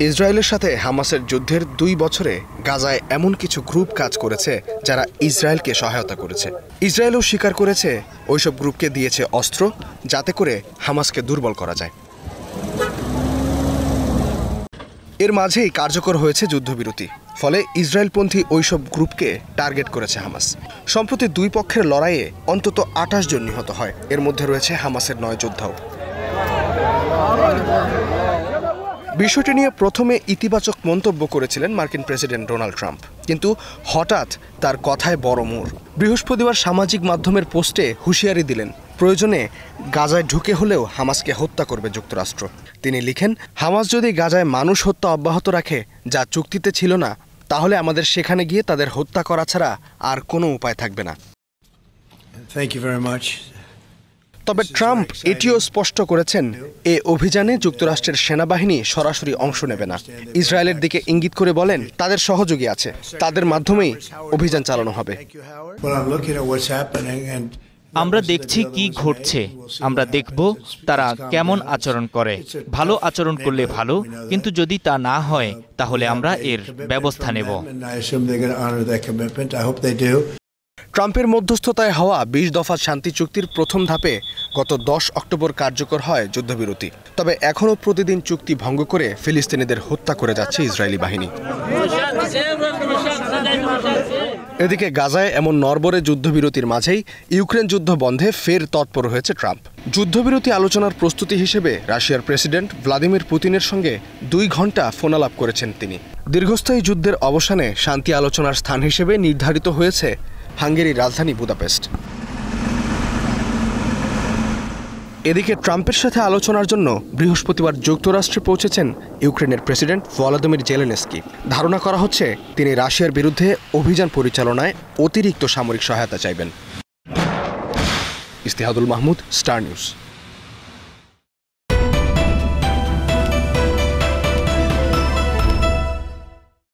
ইসরায়েলের সাথে হামাসের যুদ্ধের 2 বছরে গাজায় এমন কিছু গ্রুপ কাজ করেছে যারা ইসরায়েলকে সহায়তা করেছে। ইসরায়েলও স্বীকার করেছে ওইসব গ্রুপকে দিয়েছে অস্ত্র যাতে করে হামাসকে দুর্বল করা যায়। এর মাঝেই কার্যকর হয়েছে যুদ্ধবিরতি, ফলে ইসরায়েলপন্থী ওইসব গ্রুপকে টার্গেট করেছে হামাস। সম্প্রতি 2 পক্ষের লড়াইয়ে অন্তত 28 জন নিহত হয়, এর মধ্যে রয়েছে হামাসের 9 যোদ্ধাও। বিষয়টি নিয়ে প্রথমে ইতিবাচক মন্তব্য করেছিলেন মার্কিন প্রেসিডেন্ট ডোনাল্ড ট্রাম্প, কিন্তু হঠাৎ তার কথায় বড় মোড়। বৃহস্পতিবার সামাজিক মাধ্যমের পোস্টে হুঁশিয়ারি দিলেন, প্রয়োজনে গাজায় ঢুকে হলেও হামাসকে হত্যা করবে যুক্তরাষ্ট্র। তিনি লিখেন, হামাস যদি গাজায় মানুষ হত্যা অব্যাহত রাখে, যা চুক্তিতে ছিল না, তাহলে আমাদের সেখানে গিয়ে তাদের হত্যা করা ছাড়া আর কোনো উপায় থাকবে না। তবে ট্রাম্প এটিও স্পষ্ট করেছেন, এ অভিযানে যুক্তরাষ্ট্রের সেনাবাহিনী সরাসরি অংশ নেবে না। ইসরায়েলের দিকে ইঙ্গিত করে বলেন, তাদের সহযোগী আছে, তাদের মাধ্যমেই অভিযান চালানো হবে। আমরা দেখছি কি ঘটছে, আমরা দেখব তারা কেমন আচরণ করে। ভালো আচরণ করলে ভালো, কিন্তু যদি তা না হয় তাহলে আমরা এর ব্যবস্থা নেব। ট্রাম্পের মধ্যস্থতায় হওয়া 20 দফা শান্তি চুক্তির প্রথম ধাপে গত 10 অক্টোবর কার্যকর হয় যুদ্ধবিরতি। তবে এখনও প্রতিদিন চুক্তি ভঙ্গ করে ফিলিস্তিনিদের হত্যা করে যাচ্ছে ইসরায়েলি বাহিনী। এদিকে গাজায় এমন নড়বড়ে যুদ্ধবিরতির মাঝেই ইউক্রেন যুদ্ধ বন্ধে ফের তৎপর হয়েছে ট্রাম্প। যুদ্ধবিরতি আলোচনার প্রস্তুতি হিসেবে রাশিয়ার প্রেসিডেন্ট ভ্লাদিমির পুতিনের সঙ্গে 2 ঘণ্টা ফোনালাপ করেছেন তিনি। দীর্ঘস্থায়ী যুদ্ধের অবসানে শান্তি আলোচনার স্থান হিসেবে নির্ধারিত হয়েছে হাঙ্গেরির রাজধানী বুদাপেস্ট। এদিকে ট্রাম্পের সাথে আলোচনার জন্য বৃহস্পতিবার যুক্তরাষ্ট্রে পৌঁছেছেন ইউক্রেনের প্রেসিডেন্ট ভলোদিমির জেলেনস্কি। ধারণা করা হচ্ছে তিনি রাশিয়ার বিরুদ্ধে অভিযান পরিচালনায় অতিরিক্ত সামরিক সহায়তা চাইবেন। ইস্তেহাদুল মাহমুদ, স্টার নিউজ।